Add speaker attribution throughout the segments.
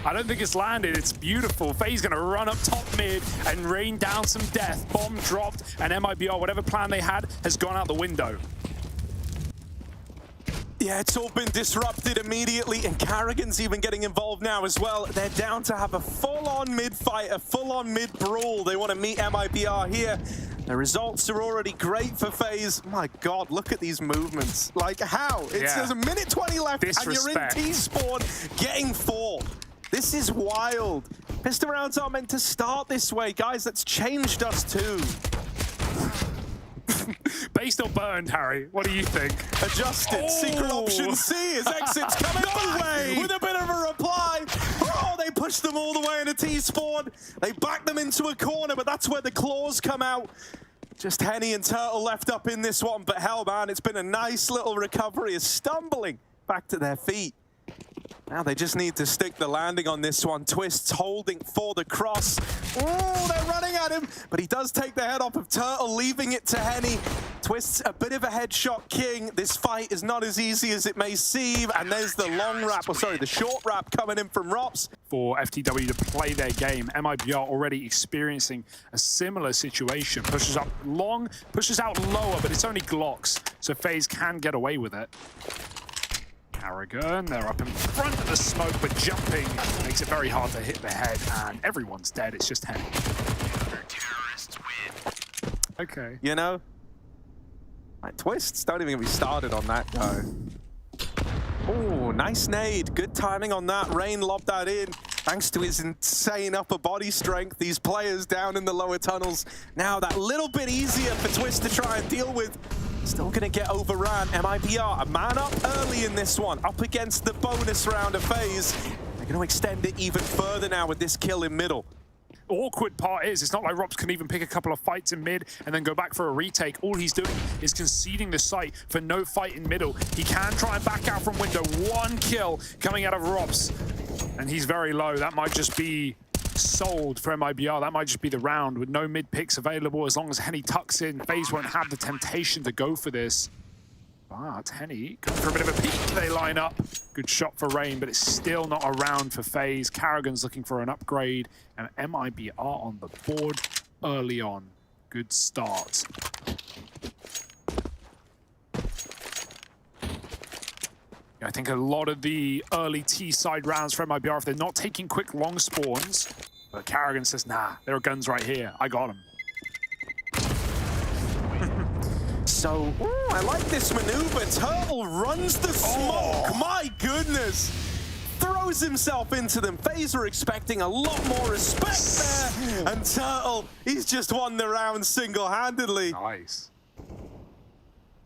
Speaker 1: I don't think it's landed. It's beautiful. FaZe gonna run up top mid and rain down some death. Bomb dropped, and MIBR, whatever plan they had, has gone out the window.
Speaker 2: Yeah, it's all been disrupted immediately, and Carrigan's even getting involved now as well. They're down to have a full-on mid-fight, a full-on mid-brawl. They want to meet MIBR here. The results are already great for FaZe. My God, look at these movements. Like, how? There's a minute 20 left, and you're in T-spawn getting 4. This is wild. Pistol rounds aren't meant to start this way. Guys, that's changed us too.
Speaker 1: Based or burned, Harry? What do you think?
Speaker 2: Adjusted. Oh. Secret option C. His exit's coming back with a bit of a reply. Oh, they pushed them all the way into T-spawn. They backed them into a corner, but that's where the claws come out. Just Henny and Turtle left up in this one, but hell, man, it's been a nice little recovery. Is stumbling back to their feet. Now they just need to stick the landing on this one. Twist's holding for the cross. Oh, they're running at him, but he does take the head off of Turtle, leaving it to Henny. Twist's a bit of a headshot king. This fight is not as easy as it may seem, and there's the long wrap, or sorry, the short wrap coming in from Rops.
Speaker 1: For FTW to play their game, MIBR already experiencing a similar situation. Pushes up long, pushes out lower, but it's only Glocks, so FaZe can get away with it. Carrigan, they're up in front of the smoke, but jumping makes it very hard to hit the head, and everyone's dead. It's just Henny. Okay.
Speaker 2: You know, like, Twists don't even get me started on that guy. Oh, nice nade. Good timing on that. Rain lobbed that in. Thanks to his insane upper body strength, these players down in the lower tunnels. Now that little bit easier for Twist to try and deal with. Still gonna get overran. MIBR, a man up early in this one, up against the bonus round of FaZe. They're gonna extend it even further now with this kill in middle.
Speaker 1: Awkward part is, it's not like Rops can even pick a couple of fights in mid and then go back for a retake. All he's doing is conceding the site for no fight in middle. He can try and back out from window. 1 kill coming out of Rops, and he's very low. That might just be sold for MIBR. That might just be the round with no mid picks available. As long as Henny tucks in, FaZe won't have the temptation to go for this. But Henny going for a bit of a peek. They line up. Good shot for Rain, but it's still not a round for FaZe. Carrigan's looking for an upgrade, and MIBR on the board early on. Good start. I think a lot of the early T-side rounds for MIBR, if they're not taking quick long spawns, but Carrigan says, nah, there are guns right here. I got them.
Speaker 2: So, I like this maneuver. Turtle runs the smoke. My goodness. Throws himself into them. FaZe were expecting a lot more respect there. And Turtle, he's just won the round single-handedly.
Speaker 1: Nice.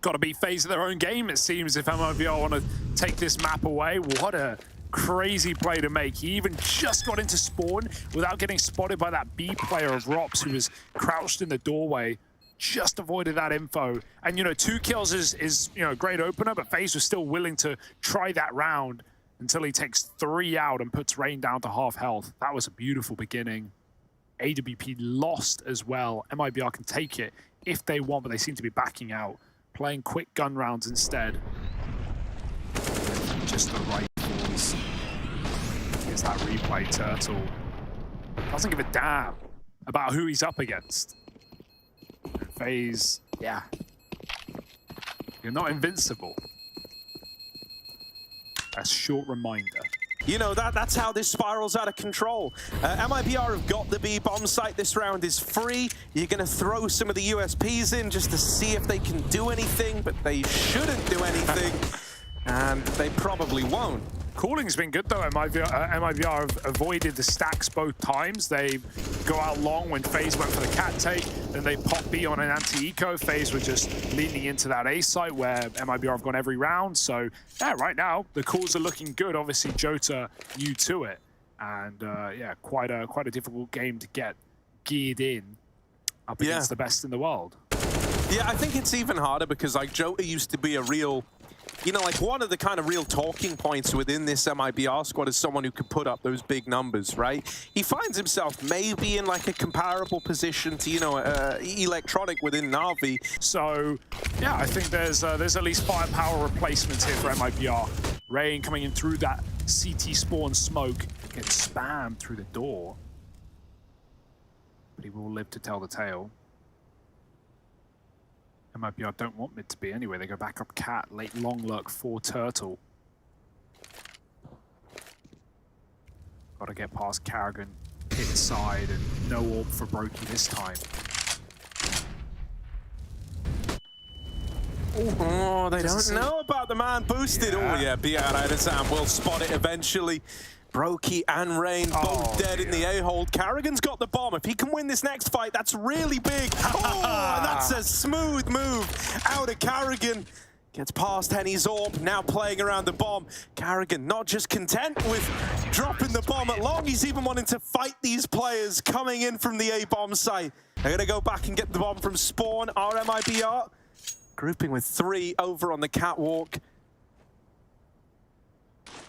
Speaker 1: Got to beat FaZe at their own game, it seems, if MIBR want to take this map away. What a crazy play to make. He even just got into spawn without getting spotted by that B player of Rops, who was crouched in the doorway. Just avoided that info. And, you know, 2 kills is you know, a great opener, but FaZe was still willing to try that round until he takes 3 out and puts Rain down to half health. That was a beautiful beginning. AWP lost as well. MIBR can take it if they want, but they seem to be backing out. Playing quick gun rounds instead. Just the rifles. Here's that replay. Turtle doesn't give a damn about who he's up against. And FaZe, yeah. You're not invincible. A short reminder.
Speaker 2: You know, that's how this spirals out of control. MIBR have got the B bomb site. This round is free. You're going to throw some of the USPs in just to see if they can do anything, but they shouldn't do anything, and they probably won't.
Speaker 1: Calling's been good though. MIBR have avoided the stacks both times. They go out long when FaZe went for the cat take, then they pop B on an anti-eco. FaZe were just leaning into that A site where MIBR have gone every round. So yeah, right now the calls are looking good. Obviously Jota new to it, and yeah, quite a difficult game to get geared in up against the best in the world.
Speaker 2: Yeah, I think it's even harder because like Jota used to be a real, you know, like one of the kind of real talking points within this MIBR squad is someone who could put up those big numbers, right? He finds himself maybe in like a comparable position to, you know, Electronic within Na'Vi.
Speaker 1: So, yeah, I think there's at least firepower replacements here for MIBR. Rain coming in through that CT spawn smoke gets spammed through the door. But he will live to tell the tale. MIBR don't want mid to be anyway. They go back up cat, late long lurk for turtle. Gotta get past Karrigan, hit side, and no orb for Brokey this time.
Speaker 2: Oh, they don't know about the man boosted.
Speaker 1: Yeah.
Speaker 2: Oh yeah, BR Sam will spot it eventually. Brokey and Rain both dead in the A-hold. Karrigan's got the bomb. If he can win this next fight, that's really big. Oh, and that's a smooth move out of Karrigan. Gets past Henny's orb, now playing around the bomb. Karrigan not just content with dropping the bomb at long, he's even wanting to fight these players coming in from the A-bomb site. They're gonna go back and get the bomb from spawn. MIBR grouping with 3 over on the catwalk.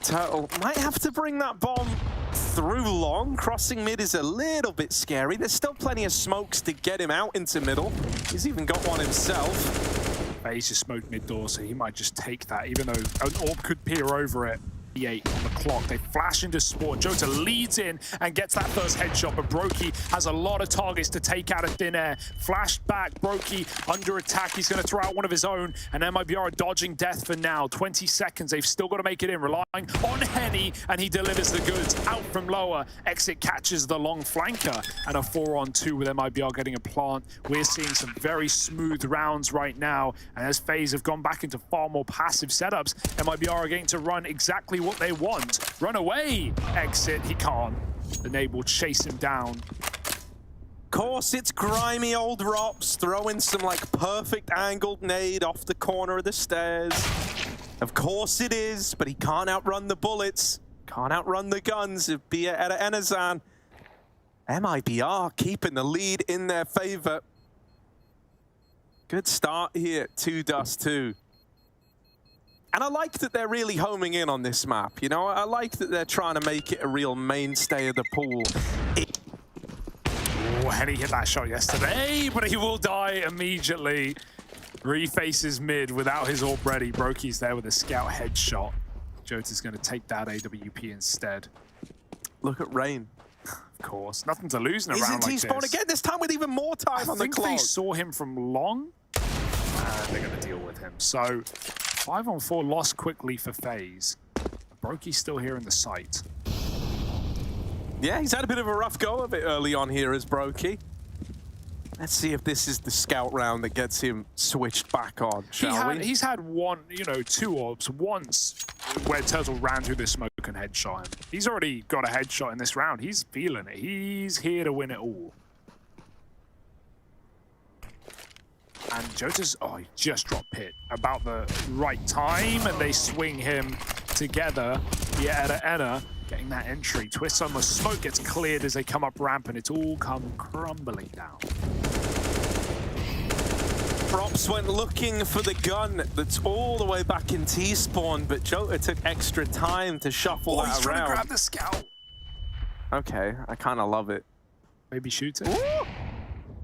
Speaker 2: Turtle might have to bring that bomb through long. Crossing mid is a little bit scary. There's still plenty of smokes to get him out into middle. He's even got one himself.
Speaker 1: He's just smoked mid door, so he might just take that, even though an orb could peer over it. 8 on the clock. They flash into spawn. Jota leads in and gets that first headshot, but Brokey has a lot of targets to take out of thin air. Flashed back, Brokey under attack. He's going to throw out one of his own, and MIBR are dodging death for now. 20 seconds. They've still got to make it in, relying on Henny, and he delivers the goods out from lower. Exit catches the long flanker, and a 4-on-2 with MIBR getting a plant. We're seeing some very smooth rounds right now, and as FaZe have gone back into far more passive setups, MIBR are getting to run exactly what they want. Run away, Exit. He can't. The nade will chase him down.
Speaker 2: Of course, it's grimy old Rops throwing some like perfect angled nade off the corner of the stairs. Of course it is, but he can't outrun the bullets. Can't outrun the guns of Bia Eda Enazan. MIBR keeping the lead in their favor. Good start here, 2-2. And I like that they're really homing in on this map. You know, I like that they're trying to make it a real mainstay of the pool.
Speaker 1: Oh, Henny hit that shot yesterday, but he will die immediately. Refaces mid without his orb ready. Brokey's there with a scout headshot. Jota's going to take that AWP instead.
Speaker 2: Look at Rain.
Speaker 1: Of course. Nothing to lose in a
Speaker 2: He's
Speaker 1: round
Speaker 2: in
Speaker 1: like
Speaker 2: T-spawn
Speaker 1: this.
Speaker 2: again, this time with even more time on the clock.
Speaker 1: I think they saw him from long, and they're going to deal with him. So 5-on-4 lost quickly for FaZe. Brokey's still here in the site.
Speaker 2: Yeah, he's had a bit of a rough go of it early on here as Brokey. Let's see if this is the scout round that gets him switched back on, shall we?
Speaker 1: He's had one, you know, 2 orbs. Once where Turtle ran through the smoke and headshot him. He's already got a headshot in this round. He's feeling it. He's here to win it all. And Jota's, oh, he just dropped Pit about the right time, and they swing him together. Yeah, Eda getting that entry. Twist on the smoke gets cleared as they come up ramp, and it's all come crumbling down.
Speaker 2: Props went looking for the gun that's all the way back in T-spawn, but Jota took extra time to shuffle that around.
Speaker 1: He's trying to grab the scout.
Speaker 2: Okay, I kind of love it.
Speaker 1: Maybe shoot it.
Speaker 2: Ooh!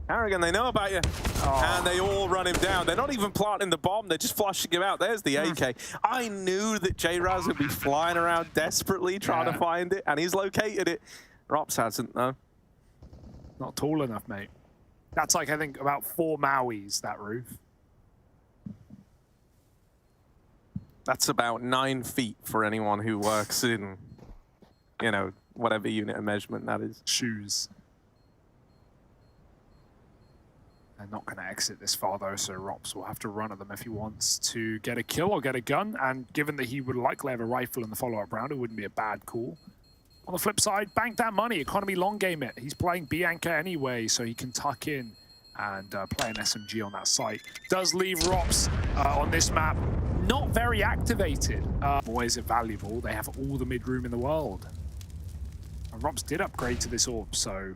Speaker 2: Karrigan, they know about you. Oh. And they all run him down. They're not even planting the bomb. They're just flushing him out. There's the AK. I knew that J-Raz would be flying around desperately trying to find it, and he's located it. Rops hasn't, though.
Speaker 1: Not tall enough, mate. That's like, I think, about 4 Mauis, that roof.
Speaker 2: That's about 9 feet for anyone who works in, you know, whatever unit of measurement that is.
Speaker 1: Shoes. They're not going to exit this far, though, so Rops will have to run at them if he wants to get a kill or get a gun. And given that he would likely have a rifle in the follow-up round, it wouldn't be a bad call. On the flip side, bank that money, economy long game it. He's playing Bianca anyway, so he can tuck in and play an SMG on that site. Does leave Rops on this map not very activated. Boy, is it valuable. They have all the mid-room in the world. And Rops did upgrade to this orb, so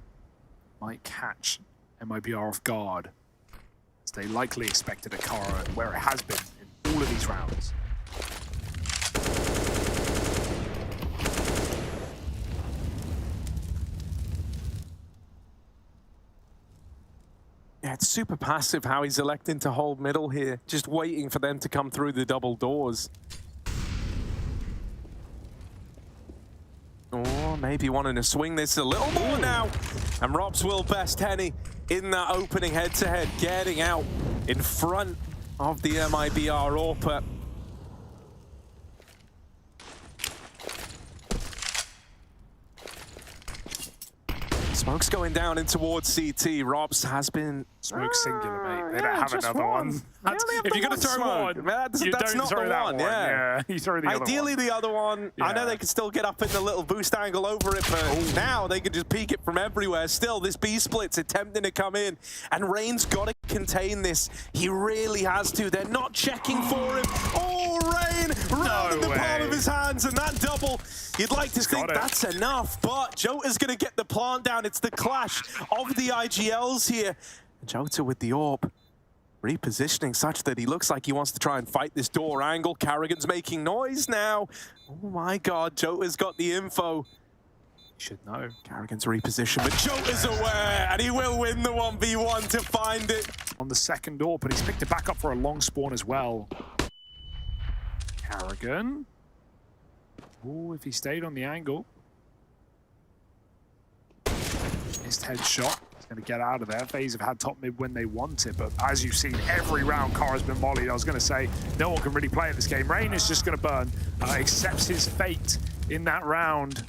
Speaker 1: might catch MIBR off guard, as they likely expected a Kara where it has been in all of these rounds.
Speaker 2: Yeah, it's super passive how he's electing to hold middle here, just waiting for them to come through the double doors. maybe wanting to swing this a little more now. And Robs will best Henny in that opening head-to-head, getting out in front of the MIBR AWP. Smoke's going down in towards CT. Robs has been...
Speaker 1: Smoke singular, mate. They don't have another one. If you're going to throw
Speaker 2: smoke.
Speaker 1: one,
Speaker 2: that's
Speaker 1: you don't
Speaker 2: not
Speaker 1: throw
Speaker 2: the
Speaker 1: that
Speaker 2: one.
Speaker 1: one.
Speaker 2: Yeah.
Speaker 1: You throw the other one.
Speaker 2: Ideally, the other one.
Speaker 1: Yeah.
Speaker 2: I know they can still get up in the little boost angle over it, but now they can just peek it from everywhere. Still, this B-split's attempting to come in, and Rain's got to contain this. He really has to. They're not checking for him. Oh, Rain! Right in the palm of his hands, and that double, you'd like to think that's enough, but Jota's going to get the plant down. It's the clash of the IGLs here. Jota with the AWP. Repositioning such that he looks like he wants to try and fight this door angle. Carrigan's making noise now. Oh my god, Jota's got the info.
Speaker 1: Should know.
Speaker 2: Carrigan's repositioned, but Jota's aware, and he will win the 1v1 to find it.
Speaker 1: On the second door, but he's picked it back up for a long spawn as well. Carrigan. Oh, if he stayed on the angle. Missed headshot. Going to get out of there. FaZe have had top mid when they want it, but as you've seen, every round Kara's been mollied. I was going to say, no one can really play in this game. Rain is just going to burn, accepts his fate in that round.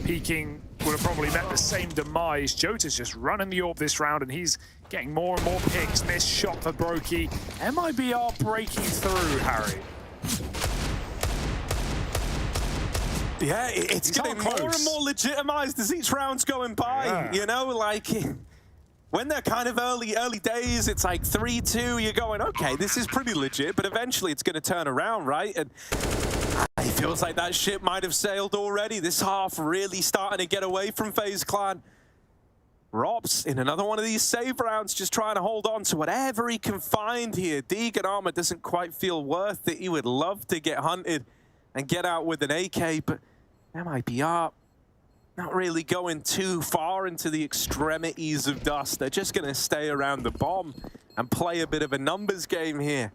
Speaker 1: Peeking would have probably met the same demise. Jota's just running the AWP this round, and he's getting more and more picks. Missed shot for Brokey. MIBR breaking through, Harry.
Speaker 2: Yeah, it's getting more and more legitimized as each round's going by. Yeah. You know, like when they're kind of early days, it's like 3-2. You're going, okay, this is pretty legit, but eventually it's going to turn around, right? And it feels like that ship might have sailed already. This half really starting to get away from FaZe Clan. Robs in another one of these save rounds, just trying to hold on to whatever he can find here. Deegan armor doesn't quite feel worth it. He would love to get hunted and get out with an AK, but MIBR not really going too far into the extremities of dust. They're just going to stay around the bomb and play a bit of a numbers game here.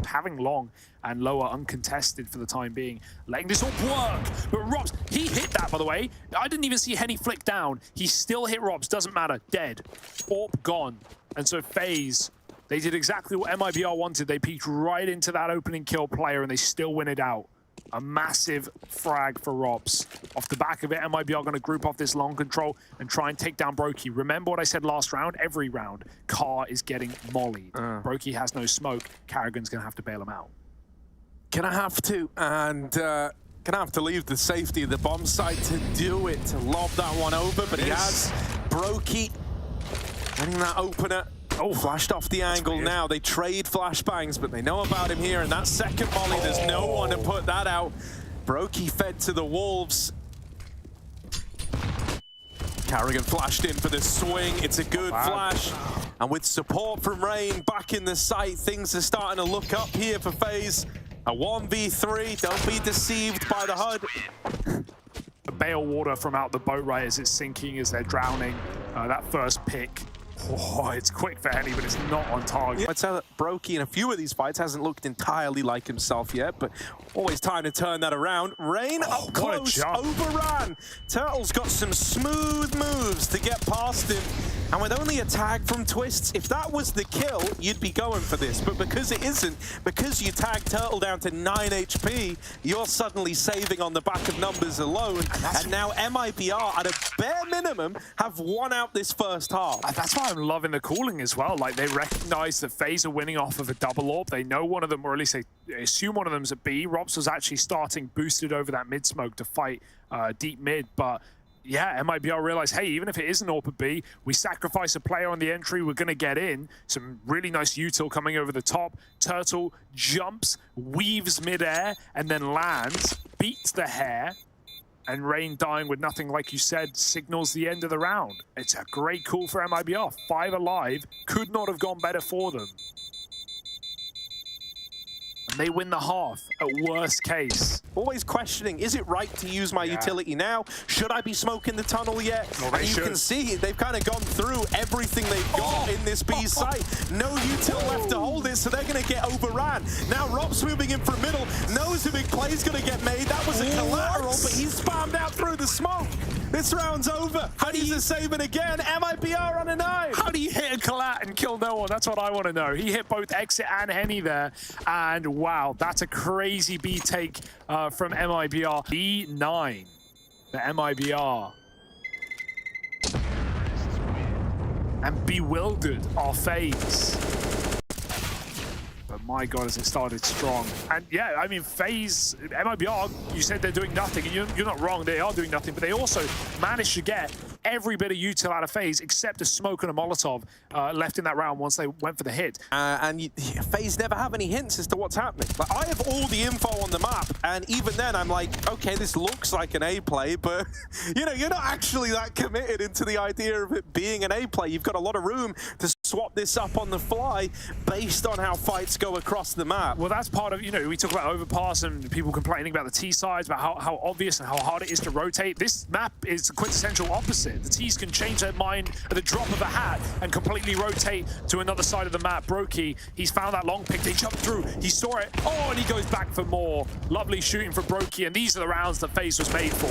Speaker 1: Having long and lower uncontested for the time being, letting this all work. But Robs, he hit that, by the way. I didn't even see Henny flick down. He still hit Robs, doesn't matter, dead. AWP gone. And so FaZe, they did exactly what MIBR wanted. They peeked right into that opening kill player, and they still win it out. A massive frag for Robs. Off the back of it, MIBR going to group off this long control and try and take down Brokey. Remember what I said last round? Every round, Car is getting mollied. Brokey has no smoke. Carrigan's going to have to bail him out.
Speaker 2: Gonna have to, and gonna have to leave the safety of the bomb site to do it, to lob that one over, but he has Brokey winning that opener. Oh, flashed off the angle now. They trade flashbangs, but they know about him here. And that second molly, there's no one to put that out. Brokey fed to the wolves. Carrigan flashed in for the swing. It's a good flash. And with support from Rain back in the site, things are starting to look up here for FaZe. A 1v3, don't be deceived by the HUD.
Speaker 1: The bale water from out the boat right as it's sinking, as they're drowning. That first pick. Oh, it's quick for Henny, but it's not on target.
Speaker 2: I'd say that Brokey in a few of these fights hasn't looked entirely like himself yet, but always time to turn that around. Rain up close, overran. Turtle's got some smooth moves to get past him. And with only a tag from Twists, if that was the kill, you'd be going for this. But because it isn't, because you tag Turtle down to 9 HP, you're suddenly saving on the back of numbers alone. And now MIBR, at a bare minimum, have won out this first half.
Speaker 1: That's why I'm loving the calling as well. Like, they recognize that FaZe are winning off of a double AWP. They know one of them, or at least they assume one of them's at B. Robs was actually starting boosted over that mid smoke to fight deep mid, but yeah, MIBR realized, hey, even if it isn't AWP at B, we sacrifice a player on the entry, we're going to get in. Some really nice util coming over the top. Turtle jumps, weaves midair, and then lands, beats the hair, and Rain dying with nothing, like you said, signals the end of the round. It's a great call for MIBR. 5 alive, could not have gone better for them. They win the half at worst case.
Speaker 2: Always questioning, is it right to use my utility now? Should I be smoking the tunnel yet?
Speaker 1: Well,
Speaker 2: and you can see they've kind of gone through everything they've got in this B site. No util left to hold it, so they're going to get overran. Now Rob's moving in from middle, knows a big play's going to get made. That was a collateral, but he's spammed out through the smoke. This round's over. How do you save it again? MIBR on a 9.
Speaker 1: How do you hit a collat and kill no one? That's what I want to know. He hit both Exit and Henny there. And wow, that's a crazy B take from MIBR. B9 for MIBR. And bewildered are FaZe. But my God, has it started strong. And yeah, I mean, FaZe, MIBR, you said they're doing nothing, and you're not wrong, they are doing nothing, but they also managed to get every bit of util out of FaZe except a smoke and a Molotov left in that round once they went for the hit.
Speaker 2: FaZe never have any hints as to what's happening. Like, I have all the info on the map, and even then I'm like, okay, this looks like an A play, but you know, you're not actually that committed into the idea of it being an A play. You've got a lot of room to swap this up on the fly based on how fights go across the map.
Speaker 1: Well, that's part of, you know, we talk about overpass and people complaining about the T sides, about how obvious and how hard it is to rotate. This map is the quintessential opposite. The T's can change their mind at the drop of a hat and completely rotate to another side of the map. Brokey, he's found that long pick. They jump through. He saw it. Oh, and he goes back for more. Lovely shooting for Brokey, and these are the rounds that FaZe was made for.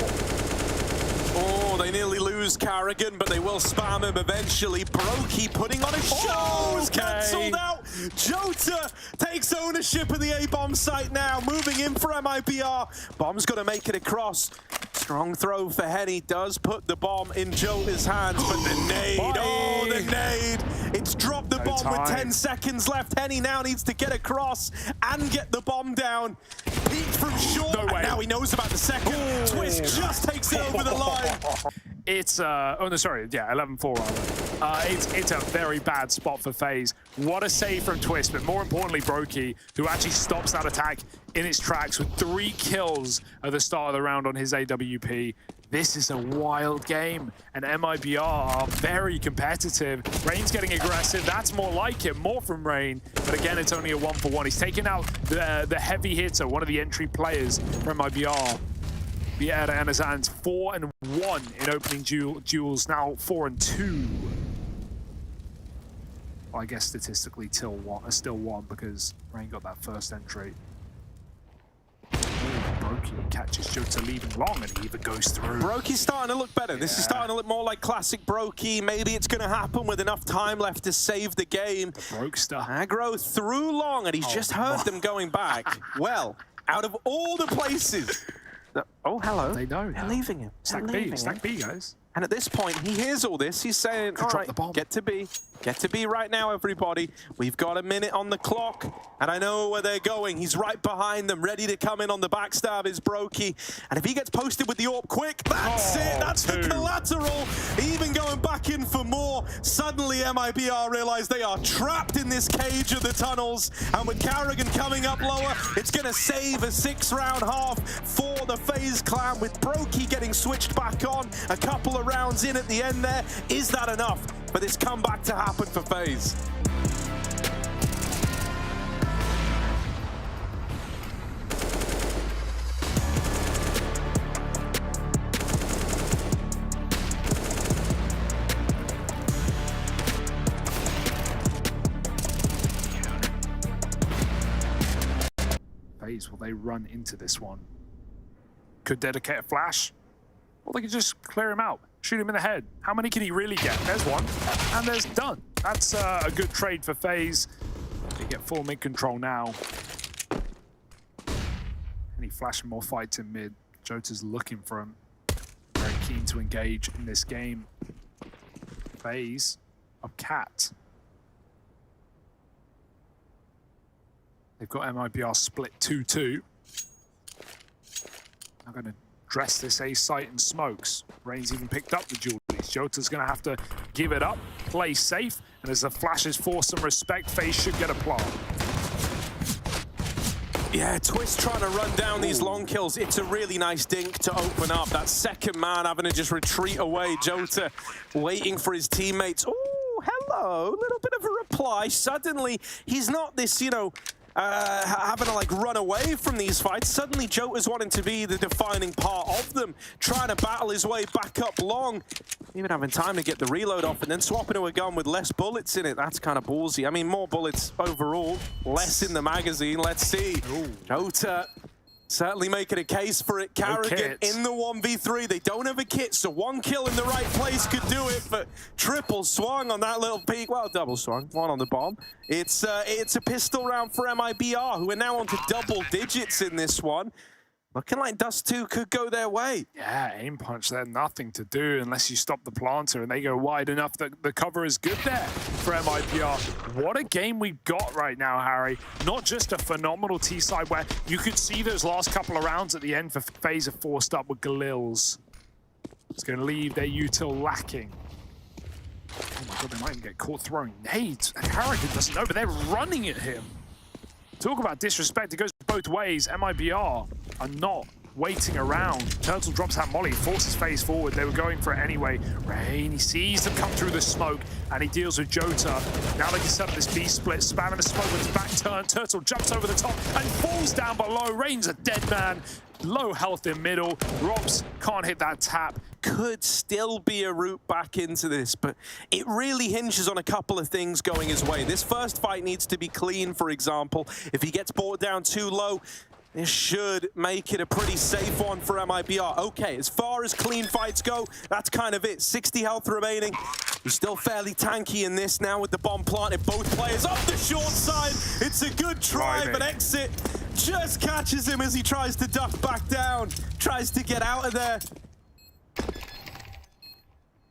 Speaker 2: Oh, they nearly lose Carrigan, but they will spam him eventually. Brokey putting on a show, is cancelled out. Jota takes ownership of the A-bomb site now, moving in for MIBR. Bomb's going to make it across. Strong throw for Henny, does put the bomb in Jota's hands, but the nade, oh, the nade. It's dropped the bomb with 10 seconds left. Henny now needs to get across and get the bomb down. Peeked from short, and now he knows about the second. Twist just takes it over the line.
Speaker 1: It's, oh no, sorry, yeah, 11-4 rather. It's a very bad spot for FaZe. What a save from Twist, but more importantly, Brokey, who actually stops that attack in its tracks with 3 kills at the start of the round on his AWP. This is a wild game, and MIBR are very competitive. Rain's getting aggressive. That's more like it, more from Rain. But again, it's only a 1-for-1. He's taken out the heavy hitter, one of the entry players from MIBR. Vieira and Azan's 4-1 in opening duels, now 4-2. Well, I guess statistically still 1 because Rain got that first entry. Brokey catches Jota leaving long, and he even goes through.
Speaker 2: Brokey's starting to look better. Yeah. This is starting to look more like classic Brokey. Maybe it's going to happen with enough time left to save the game.
Speaker 1: The Brokester.
Speaker 2: Aggro through long, and he's just heard them going back. Well, out of all the places... Oh, hello.
Speaker 1: They know.
Speaker 2: They're leaving him.
Speaker 1: Stack B, stack B, guys.
Speaker 2: And at this point, he hears all this. He's saying, all right, get to B. Get to B right now, everybody. We've got a minute on the clock, and I know where they're going. He's right behind them, ready to come in on the backstab is Brokey. And if he gets posted with the AWP quick, that's it. That's the collateral. Even going back in for more. Suddenly, MIBR realize they are trapped in this cage of the tunnels. And with Carrigan coming up lower, it's going to save a 6-round half for the FaZe clan, with Brokey getting switched back on a couple of rounds in at the end there. Is that enough for this comeback to happen for FaZe?
Speaker 1: FaZe, will they run into this one? Could dedicate a flash, or they could just clear him out. Shoot him in the head. How many can he really get? There's one, and there's done. That's a good trade for FaZe. They get full mid control now. And he flashing more fights in mid. Jota's looking for him. Very keen to engage in this game. FaZe of Cat. They've got MIBR split 2-2. I'm going to dress this A site in smokes. Rain's even picked up the jewelries. Jota's going to have to give it up, play safe, and as the flashes force some respect, FaZe should get a plant.
Speaker 2: Yeah, Twist trying to run down these long kills. It's a really nice dink to open up. That second man having to just retreat away. Jota waiting for his teammates. Oh, hello. A little bit of a reply. Suddenly, he's not this, you know, having to like run away from these fights. Suddenly Jota's wanting to be the defining part of them, trying to battle his way back up long, even having time to get the reload off and then swapping to a gun with less bullets in it. That's kind of ballsy. I mean, more bullets overall, less in the magazine. Let's see. Ooh. Jota certainly making a case for it. Carrigan in the 1v3. They don't have a kit, so one kill in the right place could do it, but triple swung on that little peek. Well, double swung, one on the bomb. It's a pistol round for MIBR, who are now onto double digits in this one. Looking like Dust 2 could go their way.
Speaker 1: Yeah, aim punch there, nothing to do unless you stop the planter and they go wide enough that the cover is good there for MIBR. What a game we've got right now, Harry. Not just a phenomenal T-side where you could see those last couple of rounds at the end for FaZe are forced up with Galils. It's going to leave their util lacking. Oh my god, they might even get caught throwing nades. And Harrigan doesn't know, but they're running at him. Talk about disrespect, it goes both ways. MIBR are not waiting around. Turtle drops that molly, forces FaZe forward. They were going for it anyway. Rain, he sees them come through the smoke, and he deals with Jota. Now they can set up this B-split, spamming the smoke with his back turn. Turtle jumps over the top and falls down below. Rain's a dead man. Low health in middle. Robs can't hit that tap.
Speaker 2: Could still be a route back into this, but it really hinges on a couple of things going his way. This first fight needs to be clean, for example. If he gets brought down too low, this should make it a pretty safe one for MIBR. Okay, as far as clean fights go, that's kind of it. 60 health remaining. He's still fairly tanky in this now with the bomb planted. Both players up the short side. It's a good try, but Exit just catches him as he tries to duck back down. Tries to get out of there.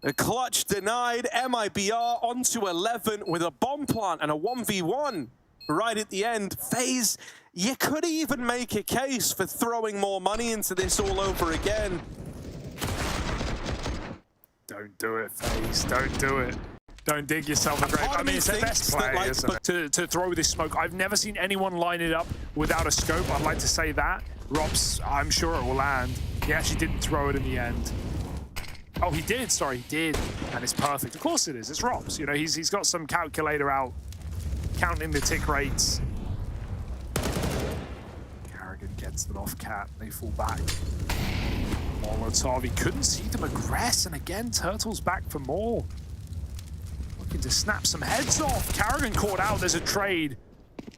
Speaker 2: A clutch denied. MIBR onto 11 with a bomb plant and a 1v1 right at the end. FaZe, you could even make a case for throwing more money into this all over again.
Speaker 1: Don't do it, FaZe. Don't do it. Don't dig yourself a grave. I mean, it's their best play, like, isn't it? To throw this smoke. I've never seen anyone line it up without a scope. I'd like to say that. Robs, I'm sure it will land. He actually didn't throw it in the end. Oh, he did. Sorry, he did. And it's perfect. Of course it is. It's Robs. You know, he's got some calculator out, counting the tick rates. Carrigan gets them off Cat. They fall back. Molotov, he couldn't see them aggress. And again, Turtle's back for more. Looking to snap some heads off. Carrigan caught out. There's a trade.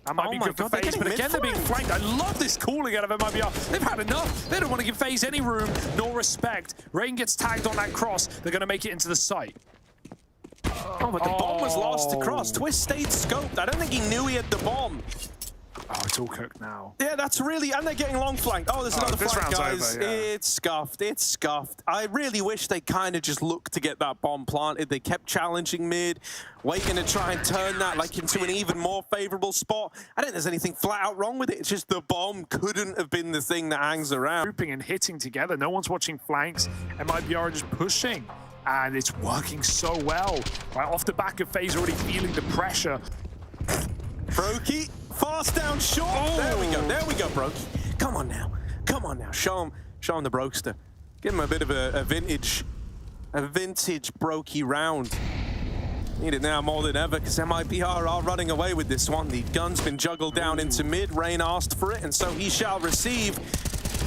Speaker 1: That might be good for FaZe, but again, they're being flanked. I love this calling out of MIBR. They've had enough. They don't want to give FaZe any room nor respect. Rain gets tagged on that cross. They're going to make it into the site.
Speaker 2: Oh, but the bomb was lost across. Twist stayed scoped. I don't think he knew he had the bomb.
Speaker 1: Oh, it's all cooked now.
Speaker 2: Yeah, that's really... And they're getting long flanked. Oh, there's another flank, guys.
Speaker 1: Over, yeah.
Speaker 2: It's scuffed. It's scuffed. I really wish they kind of just looked to get that bomb planted. They kept challenging mid, waiting to try and turn that like into an even more favorable spot. I don't think there's anything flat out wrong with it. It's just the bomb couldn't have been the thing that hangs around.
Speaker 1: Grouping and hitting together. No one's watching flanks. MIBR are just pushing. And it's working so well. Right off the back of FaZe already feeling the pressure.
Speaker 2: Brokey, fast down short. Oh. There we go, Brokey. Come on now, show him the Brokester. Give him a bit of a vintage Brokey round. Need it now more than ever because MIBR are running away with this one. The gun's been juggled down into mid. Rain asked for it, and so he shall receive.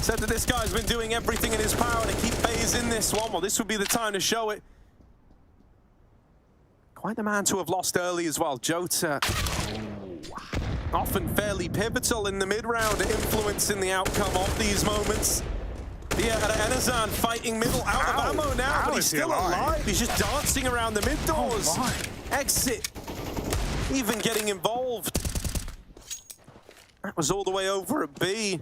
Speaker 2: Said that this guy's been doing everything in his power to keep FaZe in this one. Well, this would be the time to show it. Quite the man to have lost early as well. Jota, often fairly pivotal in the mid-round, influencing the outcome of these moments. Yeah, Enazan fighting middle, out of ammo now, but he's still alive. He's just dancing around the mid doors.
Speaker 1: Oh,
Speaker 2: Exit, even getting involved. That was all the way over at B.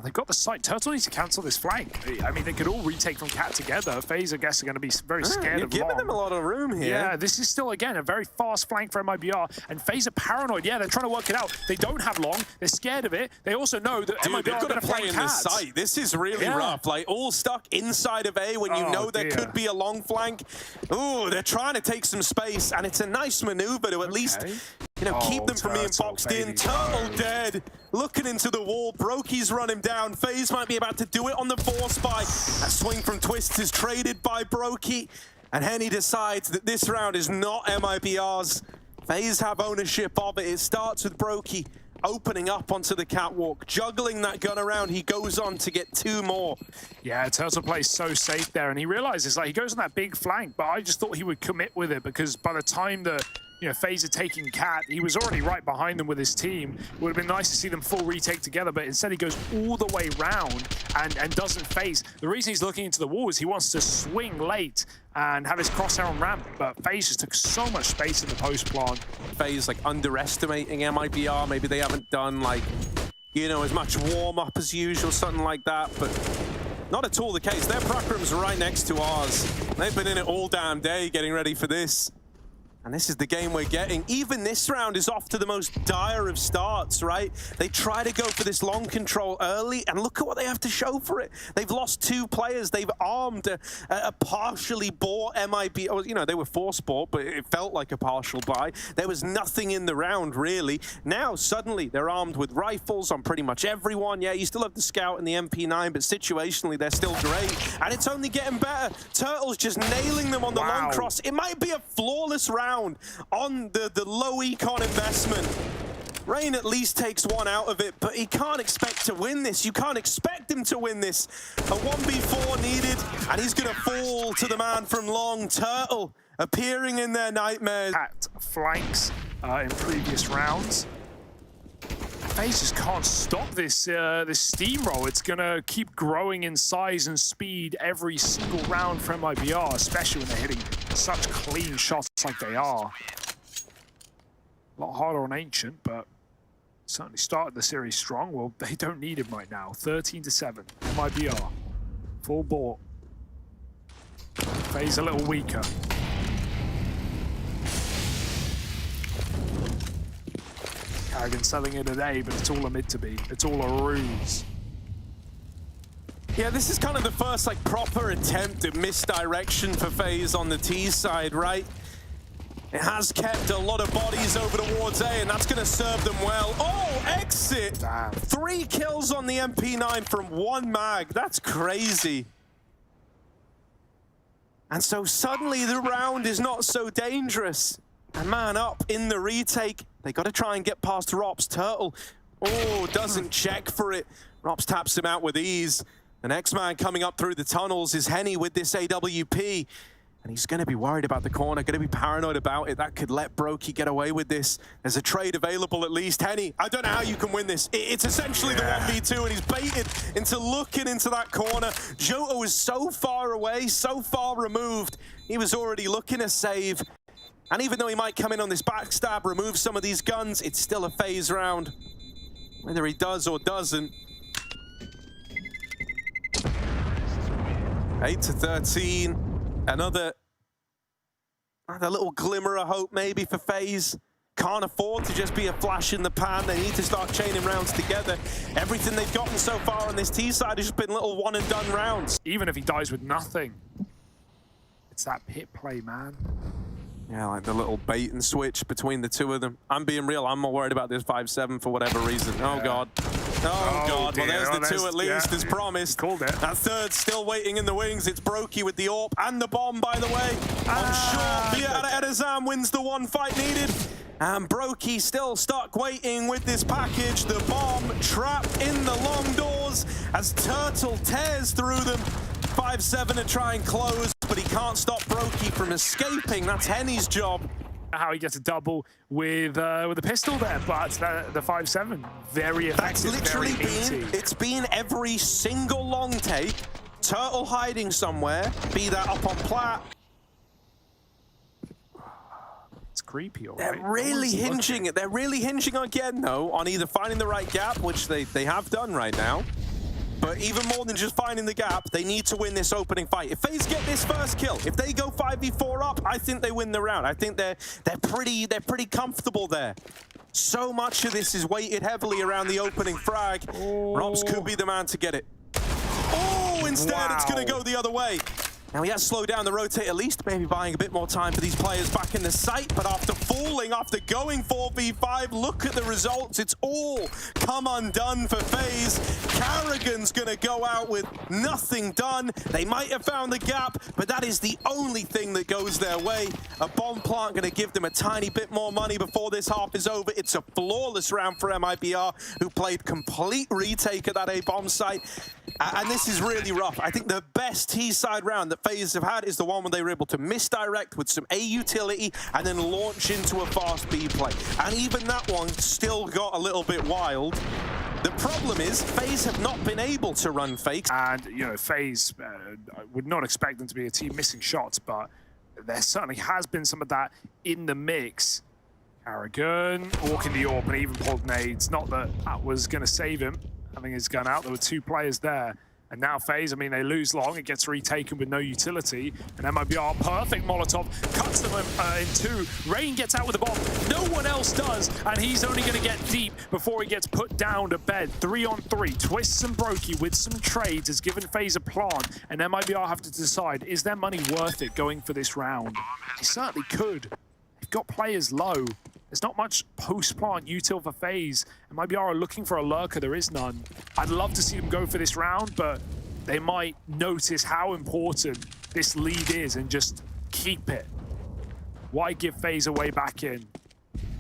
Speaker 1: They've got the site. Turtle needs to cancel this flank. I mean, they could all retake from Cat together. FaZe, I guess, are going to be very scared
Speaker 2: you're
Speaker 1: of
Speaker 2: giving them a lot of room here.
Speaker 1: Yeah, this is still, again, a very fast flank for MIBR. And FaZe are paranoid. Yeah, they're trying to work it out. They don't have long. They're scared of it. They also know that MIBR are going to play
Speaker 2: in the site. This is really rough. Like, all stuck inside of A when you know there could be a long flank. Ooh, they're trying to take some space. And it's a nice maneuver to at least... You know, keep them from being boxed in. Turtle dead. Looking into the wall. Brokey's run him down. FaZe might be about to do it on the force buy. That swing from Twists is traded by Brokey. And Henny decides that this round is not MIBR's. FaZe have ownership of it. It starts with Brokey opening up onto the catwalk, juggling that gun around. He goes on to get 2 more.
Speaker 1: Yeah, Turtle plays so safe there, and he realizes, like, he goes on that big flank, but I just thought he would commit with it, because by the time that, you know, FaZe had taken Cat, he was already right behind them with his team. It would have been nice to see them full retake together, but instead he goes all the way round and doesn't phase. The reason he's looking into the wall is he wants to swing late and have his crosshair on ramp, but FaZe just took so much space in the post plant.
Speaker 2: FaZe like underestimating MIBR. Maybe they haven't done like, you know, as much warm up as usual, something like that, but not at all the case. Their prac rooms are right next to ours. They've been in it all damn day getting ready for this. And this is the game we're getting. Even this round is off to the most dire of starts, right? They try to go for this long control early, and look at what they have to show for it. They've lost 2 players. They've armed a partially bought MIBR. You know, they were force bought, but it felt like a partial buy. There was nothing in the round, really. Now, suddenly, they're armed with rifles on pretty much everyone. Yeah, you still have the Scout and the MP9, but situationally, they're still great. And it's only getting better. Turtle's just nailing them on the long cross. It might be a flawless round on the low econ investment. Rain at least takes 1 out of it, but he can't expect to win this. You can't expect him to win this. A 1v4 needed, and he's going to fall to the man from long. Turtle appearing in their nightmares.
Speaker 1: At flanks in previous rounds. FaZe just can't stop this this steamroll. It's gonna keep growing in size and speed every single round for MIBR, especially when they're hitting such clean shots like they are. A lot harder on Ancient, but certainly started the series strong. Well, they don't need him right now. 13-7, MIBR, full bought. FaZe a little weaker. Carrigan selling it today, but it's all a mid-to-be. It's all a ruse.
Speaker 2: Yeah, this is kind of the first like proper attempt at misdirection for FaZe on the T side, right? It has kept a lot of bodies over towards A, and that's going to serve them well. Oh, exit!
Speaker 1: Damn.
Speaker 2: 3 kills on the MP9 from 1 mag. That's crazy. And so suddenly the round is not so dangerous. And man up in the retake. They got to try and get past Rops. Turtle, oh, doesn't check for it. Rops taps him out with ease. The next man coming up through the tunnels is Henny with this AWP. And he's going to be worried about the corner, going to be paranoid about it. That could let Brokey get away with this. There's a trade available at least. Henny, I don't know how you can win this. It's essentially the 1v2, and he's baited into looking into that corner. Johto is so far away, so far removed. He was already looking to save. And even though he might come in on this backstab, remove some of these guns, it's still a FaZe round. Whether he does or doesn't. 8-13. Another little glimmer of hope maybe for FaZe. Can't afford to just be a flash in the pan. They need to start chaining rounds together. Everything they've gotten so far on this T side has just been little one and done rounds.
Speaker 1: Even if he dies with nothing, it's that pit play, man.
Speaker 2: Yeah, like the little bait and switch between the 2 of them. I'm being real, I'm more worried about this 5-7 for whatever reason. Oh, God. Oh, God.
Speaker 1: Dear.
Speaker 2: Well, there's the 2 at least, as promised.
Speaker 1: Called it.
Speaker 2: That 3rd still waiting in the wings. It's Brokey with the AWP and the bomb, by the way. On short, Edazam wins the 1 fight needed. And Brokey still stuck waiting with this package. The bomb trapped in the long doors as Turtle tears through them. 5-7 to try and close, but he can't stop Brokey from escaping. That's Henny's job.
Speaker 1: How he gets a double with a pistol there, but the 5-7 very effective.
Speaker 2: That's literally
Speaker 1: very
Speaker 2: it's been every single long take. Turtle hiding somewhere, be that up on plat.
Speaker 1: It's creepy, all right.
Speaker 2: They're really hinging again though on either finding the right gap, which they have done right now. But even more than just finding the gap, they need to win this opening fight. If FaZe get this first kill, if they go 5v4 up, I think they win the round. I think they're pretty comfortable there. So much of this is weighted heavily around the opening frag. Oh. Robs could be the man to get it. Oh, instead it's going to go the other way. Now he has slowed down the rotate at least, maybe buying a bit more time for these players back in the site, but after falling, after going 4v5, look at the results. It's all come undone for FaZe. Karrigan's gonna go out with nothing done. They might have found the gap, but that is the only thing that goes their way. A bomb plant gonna give them a tiny bit more money before this half is over. It's a flawless round for MIBR, who played complete retake at that A bomb site. And this is really rough. I think the best T-side round that FaZe have had is the one where they were able to misdirect with some A utility and then launch into a fast B play. And even that one still got a little bit wild. The problem is FaZe have not been able to run fakes.
Speaker 1: And, you know, FaZe, I would not expect them to be a team missing shots, but there certainly has been some of that in the mix. Karrigan walking the AWP and even pulled nades. Not that that was going to save him, having his gun out. There were two players there. And now FaZe, I mean, they lose long. It gets retaken with no utility. And MIBR, perfect Molotov, cuts them in two. Rain gets out with the bomb. No one else does. And he's only going to get deep before he gets put down to bed. 3-on-3. Twists and Brokey with some trades has given FaZe a plant. And MIBR have to decide, is their money worth it going for this round? They certainly could. They've got players low. There's not much post-plant util for FaZe. And MIBR are looking for a lurker. There is none. I'd love to see them go for this round, but they might notice how important this lead is and just keep it. Why give FaZe a way back in?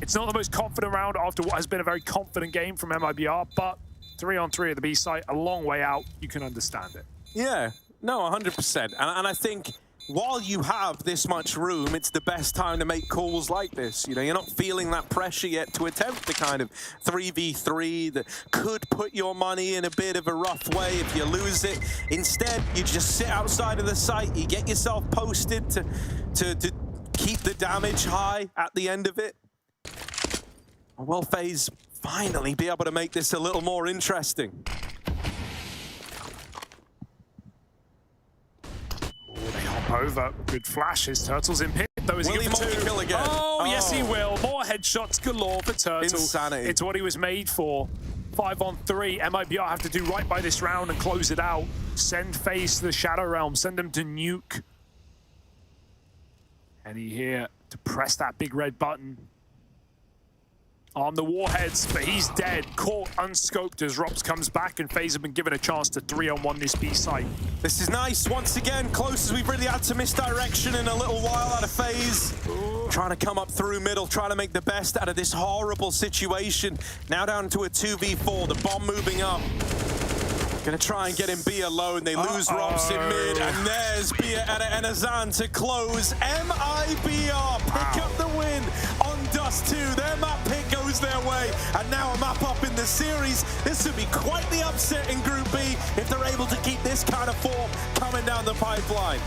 Speaker 1: It's not the most confident round after what has been a very confident game from MIBR, but 3-on-3 at the B site, a long way out. You can understand it.
Speaker 2: Yeah, no, 100%. And I think while you have this much room, it's the best time to make calls like this. You know, you're not feeling that pressure yet to attempt the kind of 3v3 that could put your money in a bit of a rough way if you lose it. Instead, you just sit outside of the site, you get yourself posted to keep the damage high at the end of it. Will FaZe finally be able to make this a little more interesting?
Speaker 1: Over. Good flashes. Turtle's in pit, though. Is he going for two?
Speaker 2: Kill again?
Speaker 1: Oh, yes, he will. More headshots galore for Turtle.
Speaker 2: Insanity.
Speaker 1: It's what he was made for. 5-on-3. MIBR have to do right by this round and close it out. Send FaZe to the Shadow Realm. Send them to nuke. And he here to press that big red button on the warheads, but he's dead. Caught unscoped as Rops comes back, and FaZe have been given a chance to 3-on-1 this B site.
Speaker 2: This is nice. Once again, close as we've really had to misdirection in a little while out of FaZe. Trying to come up through middle, trying to make the best out of this horrible situation. Now down to a 2v4, the bomb moving up. Gonna try and get him B alone. They lose Rops in mid, and there's Bia and Enazan to close. MIBR pick up the win on Dust 2. Their map pick goes their way, and now a map up in the series. This would be quite the upset in Group B if they're able to keep this kind of form coming down the pipeline.